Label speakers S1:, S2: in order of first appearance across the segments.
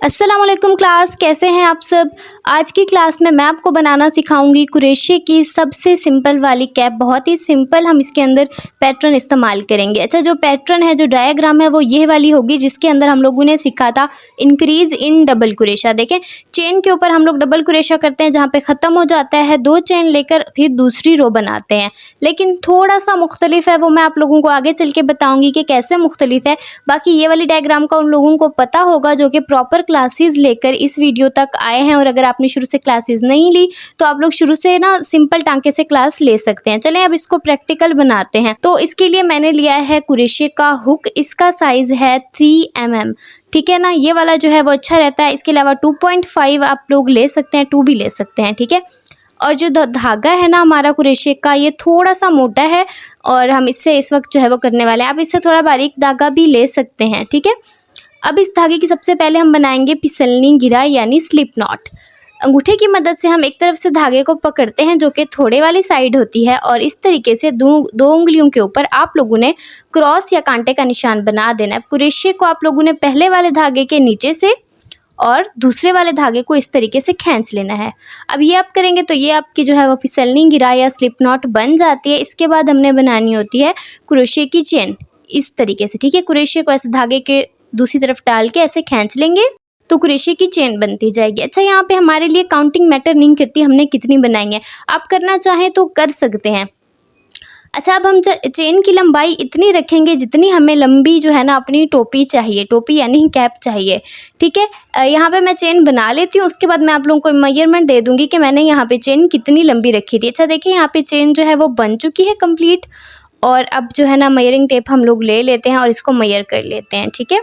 S1: अस्सलाम वालेकुम क्लास, कैसे हैं आप सब। आज की क्लास में मैं आपको बनाना सिखाऊंगी कुरेशे की सबसे सिंपल वाली कैप। बहुत ही सिंपल हम इसके अंदर पैटर्न इस्तेमाल करेंगे। अच्छा, जो पैटर्न है, जो डायग्राम है, वो ये वाली होगी जिसके अंदर हम लोगों ने सीखा था इंक्रीज इन डबल कुरेशा। देखें, चेन के ऊपर हम लोग डबल कुरेशा करते हैं, जहाँ पे ख़त्म हो जाता है, दो चेन लेकर फिर दूसरी रो बनाते हैं। लेकिन थोड़ा सा मुख्तलिफ है, वो मैं आप लोगों को आगे चल के बताऊँगी कि कैसे मुख्तलिफ है। बाकी ये वाली डायग्राम का उन लोगों को पता होगा जो कि प्रॉपर क्लासेस लेकर इस वीडियो तक आए हैं, और अगर आपने शुरू से क्लासेस नहीं ली तो आप लोग शुरू से ना सिंपल टांके से क्लास ले सकते हैं। चलें अब इसको प्रैक्टिकल बनाते हैं। तो इसके लिए मैंने लिया है कुरेशे का हुक। इसका साइज है 3 mm। ठीक है ना, ये वाला जो है वो अच्छा रहता है। इसके अलावा 2.5 आप लोग ले सकते हैं, 2 भी ले सकते हैं। ठीक है, और जो धागा है ना हमारा कुरेशे का, ये थोड़ा सा मोटा है और हम इससे इस वक्त जो है वो करने वाले हैं। आप इससे थोड़ा बारीक धागा भी ले सकते हैं। ठीक है, अब इस धागे की सबसे पहले हम बनाएंगे फिसलनी गिरा यानी स्लिप नॉट। अंगूठे की मदद से हम एक तरफ से धागे को पकड़ते हैं जो कि थोड़े वाली साइड होती है, और इस तरीके से दो उंगलियों के ऊपर आप लोगों ने क्रॉस या कांटे का निशान बना देना है। कुरेशे को आप लोगों ने पहले वाले धागे के नीचे से और दूसरे वाले धागे को इस तरीके से खींच लेना है। अब ये आप करेंगे तो ये आपकी जो है वो फिसलनी गिरा या स्लिप नॉट बन जाती है। इसके बाद हमने बनानी होती है कुरेशे की चेन इस तरीके से। ठीक है, कुरेशे को ऐसे धागे के दूसरी तरफ डाल के ऐसे खींच लेंगे तो कुरेशे की चेन बनती जाएगी। अच्छा, यहाँ पे हमारे लिए काउंटिंग मैटर नहीं करती हमने कितनी बनाई है, आप करना चाहें तो कर सकते हैं। अच्छा, अब हम चेन की लंबाई इतनी रखेंगे जितनी हमें लंबी जो है ना अपनी टोपी चाहिए, टोपी यानी कैप चाहिए। ठीक है, यहाँ पे मैं चेन बना लेती हूँ, उसके बाद मैं आप लोगों को मेजरमेंट दे दूँगी कि मैंने यहाँ पे चेन कितनी लंबी रखी थी। अच्छा देखिए, यहाँ पे चेन जो है वो बन चुकी है कंप्लीट, और अब जो है ना मेजरिंग टेप हम लोग ले लेते हैं और इसको मेजर कर लेते हैं। ठीक है,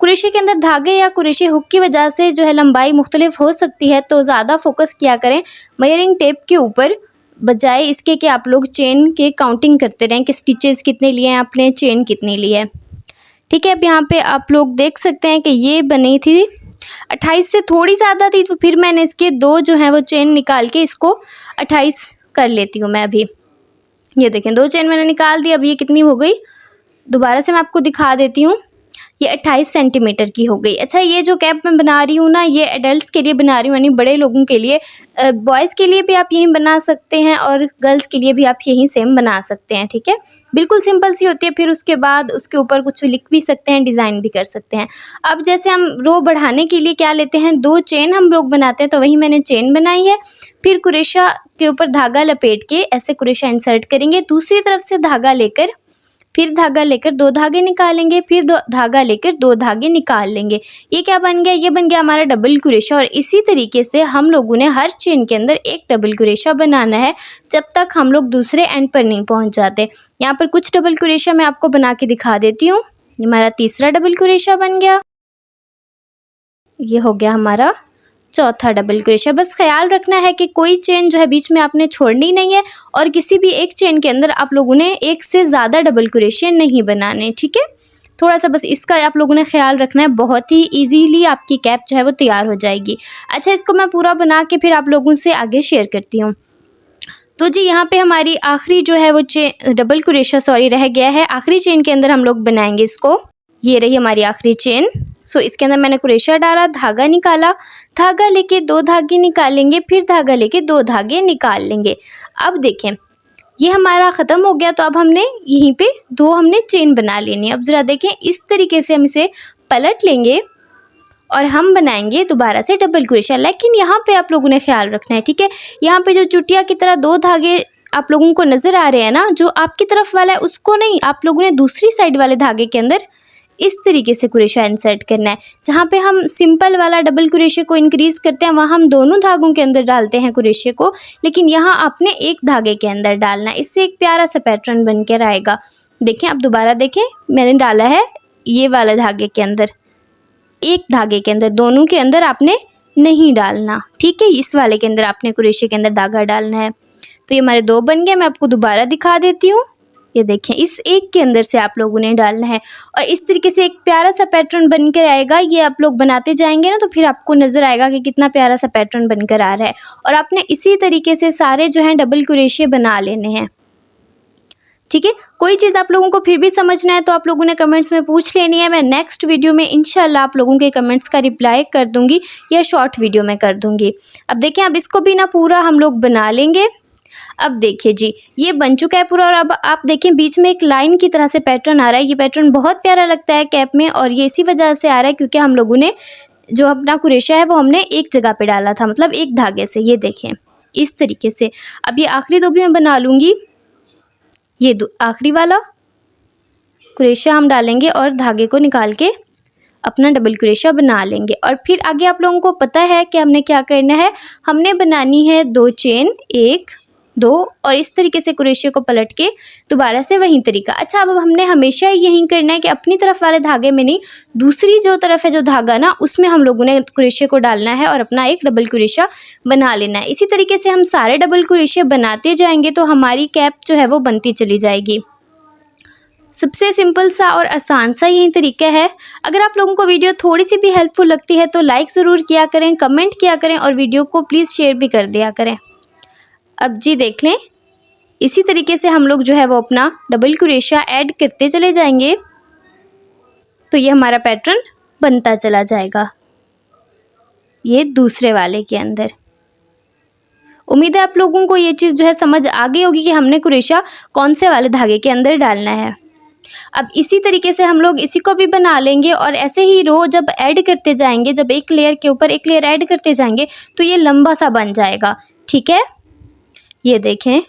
S1: कुरेशे के अंदर धागे या कुरेशे हुक की वजह से जो है लंबाई मुख्तलिफ हो सकती है, तो ज़्यादा फोकस किया करें मेजरिंग टेप के ऊपर, बजाय इसके कि आप लोग चेन के काउंटिंग करते रहें कि स्टिचेस कितने लिए हैं आपने, चेन कितनी ली है। ठीक है, अब यहाँ पे आप लोग देख सकते हैं कि ये बनी थी 28 से थोड़ी ज़्यादा थी, तो फिर मैंने इसके दो जो हैं वो चेन निकाल के इसको 28 कर लेती हूँ मैं। अभी ये देखें, दो चेन मैंने निकाल दी। अब ये कितनी हो गई, दोबारा से मैं आपको दिखा देती हूँ, ये 28 सेंटीमीटर की हो गई। अच्छा, ये जो कैप मैं बना रही हूँ ना, ये एडल्ट्स के लिए बना रही हूँ, यानी बड़े लोगों के लिए। बॉयज़ के लिए भी आप यही बना सकते हैं और गर्ल्स के लिए भी आप यही सेम बना सकते हैं। ठीक है, बिल्कुल सिंपल सी होती है। फिर उसके बाद उसके ऊपर कुछ लिख भी सकते हैं, डिज़ाइन भी कर सकते हैं। अब जैसे हम रो बढ़ाने के लिए क्या लेते हैं, दो चेन हम लोग बनाते हैं, तो वही मैंने चेन बनाई है। फिर कुरेशा के ऊपर धागा लपेट के ऐसे कुरेशा इंसर्ट करेंगे, दूसरी तरफ से धागा लेकर फिर धागा लेकर दो धागे निकालेंगे, फिर दो धागा लेकर दो धागे निकाल लेंगे। ये क्या बन गया, ये बन गया हमारा डबल कुरेशा। और इसी तरीके से हम लोगों ने हर चेन के अंदर एक डबल कुरेशा बनाना है जब तक हम लोग दूसरे एंड पर नहीं पहुंच जाते। यहाँ पर कुछ डबल कुरेशा मैं आपको बना के दिखा देती हूँ। ये हमारा तीसरा डबल कुरेशा बन गया, ये हो गया हमारा चौथा डबल कुरेशा। बस ख्याल रखना है कि कोई चेन जो है बीच में आपने छोड़नी नहीं है, और किसी भी एक चेन के अंदर आप लोगों ने एक से ज़्यादा डबल कुरेशे नहीं बनाने। ठीक है, थोड़ा सा बस इसका आप लोगों ने ख्याल रखना है, बहुत ही इजीली आपकी कैप जो है वो तैयार हो जाएगी। अच्छा, इसको मैं पूरा बना के फिर आप लोगों से आगे शेयर करती हूँ। तो जी, यहाँ पे हमारी आखिरी जो है वो डबल कुरेशा रह गया है। आखिरी चेन के अंदर हम लोग बनाएंगे इसको। ये रही हमारी आखिरी चेन। इसके अंदर मैंने कुरेशा डाला, धागा निकाला, धागा लेके दो धागे निकालेंगे, फिर धागा लेके दो धागे निकाल लेंगे। अब देखें, ये हमारा ख़त्म हो गया, तो अब हमने यहीं पे दो हमने चेन बना लेनी है। अब ज़रा देखें, इस तरीके से हम इसे पलट लेंगे और हम बनाएंगे दोबारा से डबल कुरेशा। लेकिन यहाँ पे आप लोगों ने ख्याल रखना है। ठीक है, यहाँ पे जो चुटिया की तरह दो धागे आप लोगों को नज़र आ रहे हैं ना, जो आपकी तरफ वाला है उसको नहीं, आप लोगों ने दूसरी साइड वाले धागे के अंदर इस तरीके से कुरेशा इंसर्ट करना है। जहाँ पे हम सिंपल वाला डबल कुरेशे को इंक्रीज करते हैं, वहाँ हम दोनों धागों के अंदर डालते हैं कुरेशे को, लेकिन यहाँ आपने एक धागे के अंदर डालना है। इससे एक प्यारा सा पैटर्न बनकर आएगा। देखें, अब दोबारा देखें, मैंने डाला है ये वाला धागे के अंदर, एक धागे के अंदर, दोनों के अंदर आपने नहीं डालना। ठीक है, इस वाले के अंदर आपने कुरेशे के अंदर धागा डालना है। तो ये हमारे दो बन गए। मैं आपको दोबारा दिखा देती हूँ। ये देखें, इस एक के अंदर से आप लोगों ने डालना है, और इस तरीके से एक प्यारा सा पैटर्न बनकर आएगा। ये आप लोग बनाते जाएंगे ना, तो फिर आपको नज़र आएगा कि कितना प्यारा सा पैटर्न बनकर आ रहा है। और आपने इसी तरीके से सारे जो हैं डबल कुरेशे बना लेने हैं। ठीक है। कोई चीज़ आप लोगों को फिर भी समझना है तो आप लोगों ने कमेंट्स में पूछ लेनी है। मैं नेक्स्ट वीडियो में इंशाल्लाह आप लोगों के कमेंट्स का रिप्लाई कर दूंगी या शॉर्ट वीडियो में कर दूंगी। अब देखिए, अब इसको भी ना पूरा हम लोग बना लेंगे। अब देखिए जी, ये बन चुका है पूरा। और अब आप देखें बीच में एक लाइन की तरह से पैटर्न आ रहा है। ये पैटर्न बहुत प्यारा लगता है कैप में, और ये इसी वजह से आ रहा है क्योंकि हम लोगों ने जो अपना कुरेशा है वो हमने एक जगह पे डाला था, मतलब एक धागे से। ये देखें इस तरीके से। अब ये आखिरी दो भी मैं बना लूँगी। ये आखिरी वाला कुरेशा हम डालेंगे और धागे को निकाल के अपना डबल कुरेशा बना लेंगे। और फिर आगे आप लोगों को पता है कि हमने क्या करना है। हमने बनानी है 2 चेन, 1 2, और इस तरीके से कुरेशे को पलट के दोबारा से वही तरीका। अच्छा, अब हमने हमेशा यही करना है कि अपनी तरफ वाले धागे में नहीं, दूसरी जो तरफ है जो धागा ना, उसमें हम लोगों ने कुरेशे को डालना है और अपना एक डबल कुरेशा बना लेना है। इसी तरीके से हम सारे डबल कुरेशे बनाते जाएंगे तो हमारी कैप जो है वो बनती चली जाएगी। सबसे सिंपल सा और आसान सा यही तरीका है। अगर आप लोगों को वीडियो थोड़ी सी भी हेल्पफुल लगती है तो लाइक ज़रूर किया करें, कमेंट किया करें और वीडियो को प्लीज़ शेयर भी कर दिया करें। अब जी देख लें, इसी तरीके से हम लोग जो है वो अपना डबल कुरेशा ऐड करते चले जाएंगे तो ये हमारा पैटर्न बनता चला जाएगा ये दूसरे वाले के अंदर। उम्मीद है आप लोगों को ये चीज़ जो है समझ आ गई होगी कि हमने कुरेशा कौन से वाले धागे के अंदर डालना है। अब इसी तरीके से हम लोग इसी को भी बना लेंगे और ऐसे ही रो जब ऐड करते जाएंगे, जब एक लेयर के ऊपर एक लेयर ऐड करते जाएंगे तो ये लंबा सा बन जाएगा। ठीक है, ये देखें।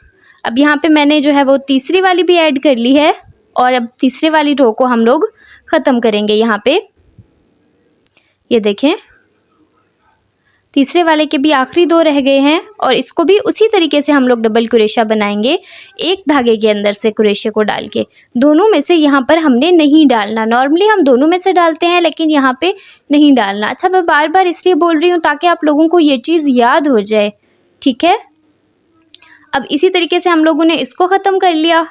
S1: अब यहाँ पे मैंने जो है वो तीसरी वाली भी ऐड कर ली है और अब तीसरे वाली रो को हम लोग ख़त्म करेंगे यहाँ पे। ये देखें, तीसरे वाले के भी आखिरी 2 रह गए हैं और इसको भी उसी तरीके से हम लोग डबल कुरेशा बनाएंगे एक धागे के अंदर से कुरेशे को डाल के। दोनों में से यहाँ पर हमने नहीं डालना। नॉर्मली हम दोनों में से डालते हैं लेकिन यहाँ पे नहीं डालना। अच्छा, मैं बार बार इसलिए बोल रही हूँ ताकि आप लोगों को ये चीज़ याद हो जाए। ठीक है, अब इसी तरीके से हम लोगों ने इसको ख़त्म कर लिया।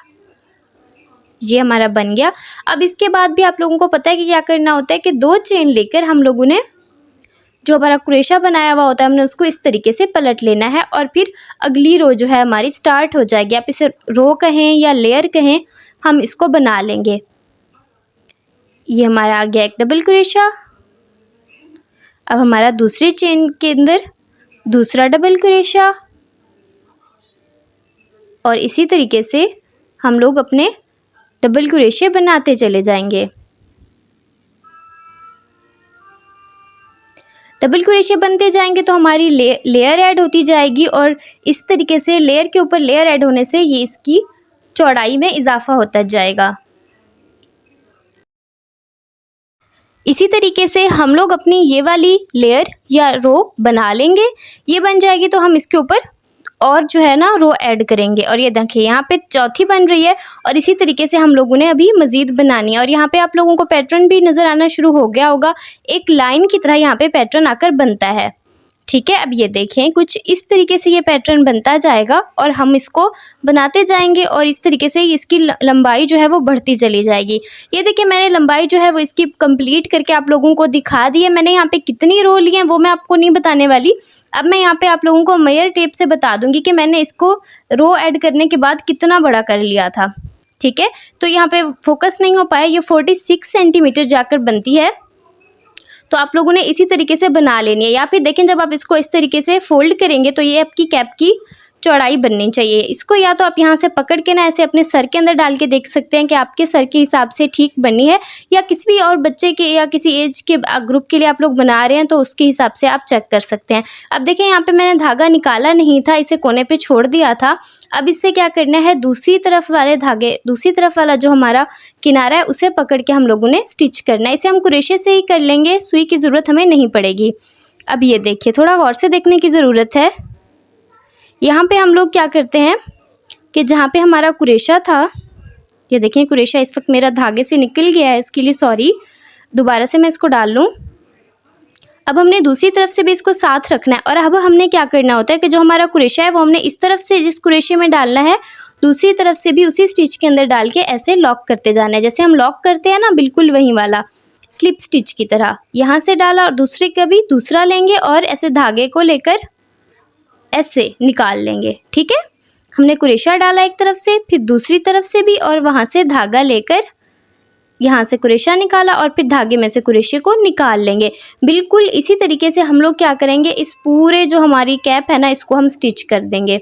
S1: ये हमारा बन गया। अब इसके बाद भी आप लोगों को पता है कि क्या करना होता है कि 2 चेन लेकर हम लोगों ने जो हमारा कुरेशा बनाया हुआ होता है हमने उसको इस तरीके से पलट लेना है और फिर अगली रो जो है हमारी स्टार्ट हो जाएगी। आप इसे रो कहें या लेयर कहें, हम इसको बना लेंगे। ये हमारा आ गया एक डबल कुरेशा। अब हमारा दूसरी चेन के अंदर दूसरा डबल कुरेशा और इसी तरीके से हम लोग अपने डबल कुरेशे बनाते चले जाएंगे। डबल कुरेशे बनते जाएंगे तो हमारी लेयर ऐड होती जाएगी और इस तरीके से लेयर के ऊपर लेयर ऐड होने से ये इसकी चौड़ाई में इजाफा होता जाएगा। इसी तरीके से हम लोग अपनी ये वाली लेयर या रो बना लेंगे। ये बन जाएगी तो हम इसके ऊपर और जो है ना रो ऐड करेंगे। और ये देखिए यहाँ पे चौथी बन रही है और इसी तरीके से हम लोगों ने अभी मज़ीद बनानी है। और यहाँ पे आप लोगों को पैटर्न भी नज़र आना शुरू हो गया होगा, एक लाइन की तरह यहाँ पे पैटर्न आकर बनता है। ठीक है, अब ये देखें कुछ इस तरीके से ये पैटर्न बनता जाएगा और हम इसको बनाते जाएंगे और इस तरीके से इसकी लंबाई जो है वो बढ़ती चली जाएगी। ये देखिए मैंने लंबाई जो है वो इसकी कंप्लीट करके आप लोगों को दिखा दी है। मैंने यहाँ पे कितनी रो ली हैं वो मैं आपको नहीं बताने वाली। अब मैं यहाँ पे आप लोगों को मेयर टेप से बता दूंगी कि मैंने इसको रो ऐड करने के बाद कितना बड़ा कर लिया था। ठीक है, तो यहाँ पे फोकस नहीं हो पाया। ये 46 सेंटीमीटर जाकर बनती है तो आप लोगों ने इसी तरीके से बना लेनी है। या फिर देखें जब आप इसको इस तरीके से फोल्ड करेंगे तो ये आपकी कैप की चौड़ाई बननी चाहिए। इसको या तो आप यहाँ से पकड़ के ना ऐसे अपने सर के अंदर डाल के देख सकते हैं कि आपके सर के हिसाब से ठीक बनी है, या किसी भी और बच्चे के या किसी एज के ग्रुप के लिए आप लोग बना रहे हैं तो उसके हिसाब से आप चेक कर सकते हैं। अब देखें यहाँ पे मैंने धागा निकाला नहीं था, इसे कोने पे छोड़ दिया था। अब इससे क्या करना है, दूसरी तरफ वाले धागे, दूसरी तरफ वाला जो हमारा किनारा है उसे पकड़ के हम लोगों ने स्टिच करना है। इसे हम कुरेशे से ही कर लेंगे, सुई की ज़रूरत हमें नहीं पड़ेगी। अब ये देखिए, थोड़ा गौर से देखने की ज़रूरत है। यहाँ पे हम लोग क्या करते हैं कि जहाँ पे हमारा कुरेशा था, ये देखें कुरेशा इस वक्त मेरा धागे से निकल गया है, इसके लिए सॉरी। दोबारा से मैं इसको डाल लूँ। अब हमने दूसरी तरफ से भी इसको साथ रखना है और अब हमने क्या करना होता है कि जो हमारा कुरेशा है वो हमने इस तरफ से जिस कुरेशे में डालना है दूसरी तरफ से भी उसी स्टिच के अंदर डाल के ऐसे लॉक करते जाना है। जैसे हम लॉक करते हैं ना, बिल्कुल वही वाला स्लिप स्टिच की तरह। यहाँ से डाला और दूसरे का भी दूसरा लेंगे और ऐसे धागे को लेकर ऐसे निकाल लेंगे। ठीक है, हमने कुरेशा डाला एक तरफ से, फिर दूसरी तरफ से भी, और वहाँ से धागा लेकर यहाँ से कुरेशा निकाला और फिर धागे में से कुरेशे को निकाल लेंगे। बिल्कुल इसी तरीके से हम लोग क्या करेंगे, इस पूरे जो हमारी कैप है ना, इसको हम स्टिच कर देंगे।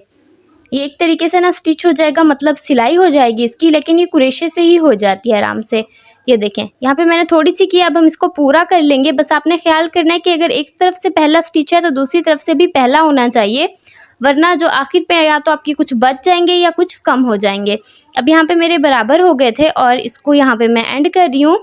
S1: ये एक तरीके से ना स्टिच हो जाएगा, मतलब सिलाई हो जाएगी इसकी, लेकिन ये कुरेशे से ही हो जाती है आराम से। ये देखें, यहाँ पे मैंने थोड़ी सी की, अब हम इसको पूरा कर लेंगे। बस आपने ख्याल करना है कि अगर एक तरफ से पहला स्टिच है तो दूसरी तरफ से भी पहला होना चाहिए, वरना जो आखिर पे या तो आपकी कुछ बच जाएंगे या कुछ कम हो जाएंगे। अब यहाँ पे मेरे बराबर हो गए थे और इसको यहाँ पे मैं एंड कर रही हूँ।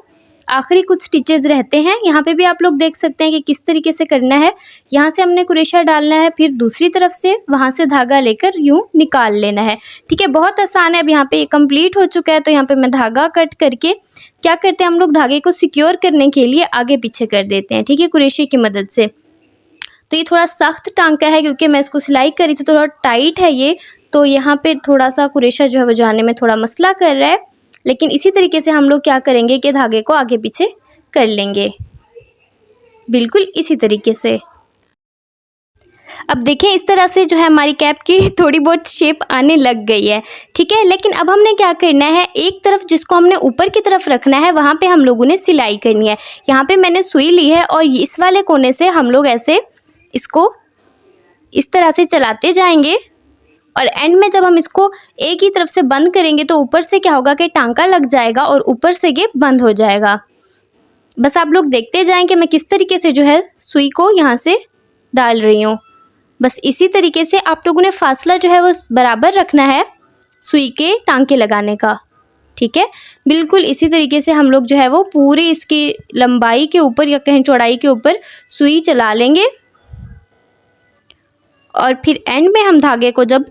S1: आखिरी कुछ स्टिचेस रहते हैं, यहाँ पे भी आप लोग देख सकते हैं कि किस तरीके से करना है। यहाँ से हमने कुरेशा डालना है, फिर दूसरी तरफ से वहाँ से धागा लेकर यूँ निकाल लेना है। ठीक है, बहुत आसान है। अब यहाँ पे ये कंप्लीट हो चुका है, तो यहाँ पे मैं धागा कट करके क्या करते हैं, हम लोग धागे को सिक्योर करने के लिए आगे पीछे कर देते हैं। ठीक है, कुरेशे की मदद से। तो ये थोड़ा सख्त टांका है क्योंकि मैं इसको सिलाई कर रही थी, थोड़ा टाइट है ये, तो यहाँ पे थोड़ा सा कुरेशा जो है वो जाने में थोड़ा मसला कर रहा है। लेकिन इसी तरीके से हम लोग क्या करेंगे कि धागे को आगे पीछे कर लेंगे, बिल्कुल इसी तरीके से। अब देखें, इस तरह से जो है हमारी कैप की थोड़ी बहुत शेप आने लग गई है। ठीक है, लेकिन अब हमने क्या करना है, एक तरफ जिसको हमने ऊपर की तरफ रखना है वहाँ पे हम लोगों ने सिलाई करनी है। यहाँ पे मैंने सुई ली है और इस वाले कोने से हम लोग ऐसे इसको इस तरह से चलाते जाएंगे, और एंड में जब हम इसको एक ही तरफ से बंद करेंगे तो ऊपर से क्या होगा कि टांका लग जाएगा और ऊपर से ये बंद हो जाएगा। बस आप लोग देखते जाएं कि मैं किस तरीके से जो है सुई को यहाँ से डाल रही हूँ। बस इसी तरीके से आप लोगों ने फासला जो है वो बराबर रखना है सुई के टांके लगाने का। ठीक है, बिल्कुल इसी तरीके से हम लोग जो है वो पूरी इसकी लंबाई के ऊपर या कहीं चौड़ाई के ऊपर सुई चला लेंगे, और फिर एंड में हम धागे को जब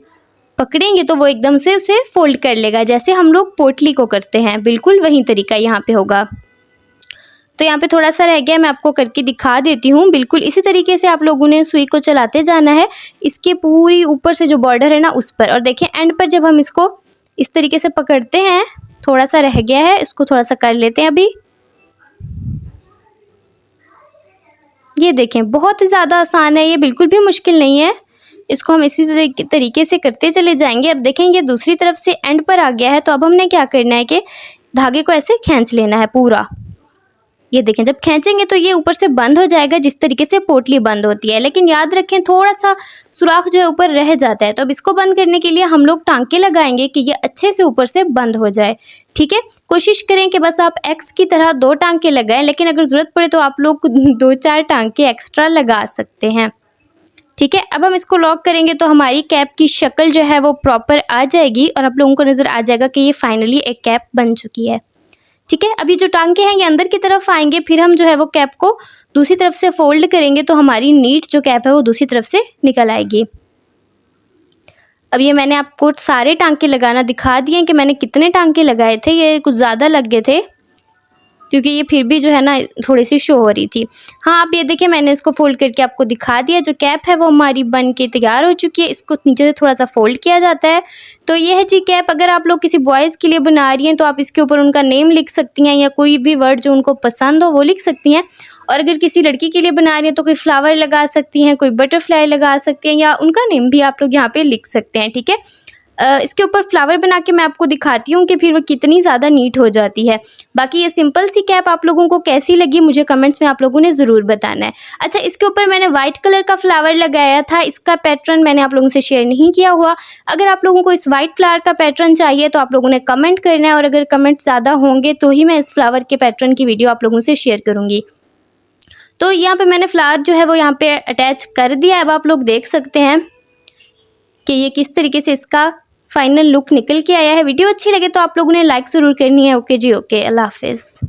S1: पकड़ेंगे तो वो एकदम से उसे फोल्ड कर लेगा, जैसे हम लोग पोटली को करते हैं। बिल्कुल वही तरीका यहाँ पे होगा। तो यहाँ पे थोड़ा सा रह गया, मैं आपको करके दिखा देती हूँ। बिल्कुल इसी तरीके से आप लोगों ने सुई को चलाते जाना है इसके पूरी ऊपर से जो बॉर्डर है ना उस पर। और देखिए एंड पर जब हम इसको इस तरीके से पकड़ते हैं, थोड़ा सा रह गया है, इसको थोड़ा सा कर लेते हैं अभी। ये देखें, बहुत ही ज़्यादा आसान है, ये बिल्कुल भी मुश्किल नहीं है। इसको हम इसी तरीके से करते चले जाएंगे। अब देखें, ये दूसरी तरफ से एंड पर आ गया है, तो अब हमने क्या करना है कि धागे को ऐसे खींच लेना है पूरा। ये देखें, जब खींचेंगे तो ये ऊपर से बंद हो जाएगा, जिस तरीके से पोटली बंद होती है। लेकिन याद रखें, थोड़ा सा सुराख जो है ऊपर रह जाता है, तो अब इसको बंद करने के लिए हम लोग टांके लगाएंगे कि ये अच्छे से ऊपर से बंद हो जाए। ठीक है, कोशिश करें कि बस आप एक्स की तरह 2 टांके लगाएं, लेकिन अगर ज़रूरत पड़े तो आप लोग 2-4 टांके एक्स्ट्रा लगा सकते हैं। ठीक है, अब हम इसको लॉक करेंगे तो हमारी कैप की शक्ल जो है वो प्रॉपर आ जाएगी और आप लोगों को नज़र आ जाएगा कि ये फाइनली एक कैप बन चुकी है। ठीक है, अभी जो टांके हैं ये अंदर की तरफ आएंगे, फिर हम जो है वो कैप को दूसरी तरफ से फोल्ड करेंगे तो हमारी नीट जो कैप है वो दूसरी तरफ से निकल आएगी। अब ये मैंने आपको सारे टांके लगाना दिखा दिए कि मैंने कितने टांके लगाए थे। ये कुछ ज़्यादा लग गए थे क्योंकि ये फिर भी जो है ना थोड़ी सी शो हो रही थी। हाँ, आप ये देखिए, मैंने इसको फोल्ड करके आपको दिखा दिया। जो कैप है वो हमारी बन के तैयार हो चुकी है। इसको नीचे से थोड़ा सा फोल्ड किया जाता है। तो ये है जी कैप। अगर आप लोग किसी बॉयज़ के लिए बना रही हैं तो आप इसके ऊपर उनका नेम लिख सकती हैं या कोई भी वर्ड जो उनको पसंद हो वो लिख सकती हैं। और अगर किसी लड़की के लिए बना रही हैं तो कोई फ्लावर लगा सकती हैं, कोई बटरफ्लाई लगा सकती हैं, या उनका नेम भी आप लोग यहाँ पे लिख सकते हैं। ठीक है, इसके ऊपर फ्लावर बना के मैं आपको दिखाती हूँ कि फिर वो कितनी ज़्यादा नीट हो जाती है। बाकी ये सिंपल सी कैप आप लोगों को कैसी लगी मुझे कमेंट्स में आप लोगों ने ज़रूर बताना है। अच्छा, इसके ऊपर मैंने वाइट कलर का फ्लावर लगाया था। इसका पैटर्न मैंने आप लोगों से शेयर नहीं किया हुआ। अगर आप लोगों को इस वाइट फ्लावर का पैटर्न चाहिए तो आप लोगों ने कमेंट करना है, और अगर कमेंट ज़्यादा होंगे तो ही मैं इस फ्लावर के पैटर्न की वीडियो आप लोगों से शेयर करूँगी। तो यहाँ पे मैंने फ्लावर जो है वो यहाँ पे अटैच कर दिया। अब आप लोग देख सकते हैं कि ये किस तरीके से इसका फाइनल लुक निकल के आया है। वीडियो अच्छी लगे तो आप लोगों ने लाइक ज़रूर करनी है। ओके जी, ओके, अल्लाह हाफिज़।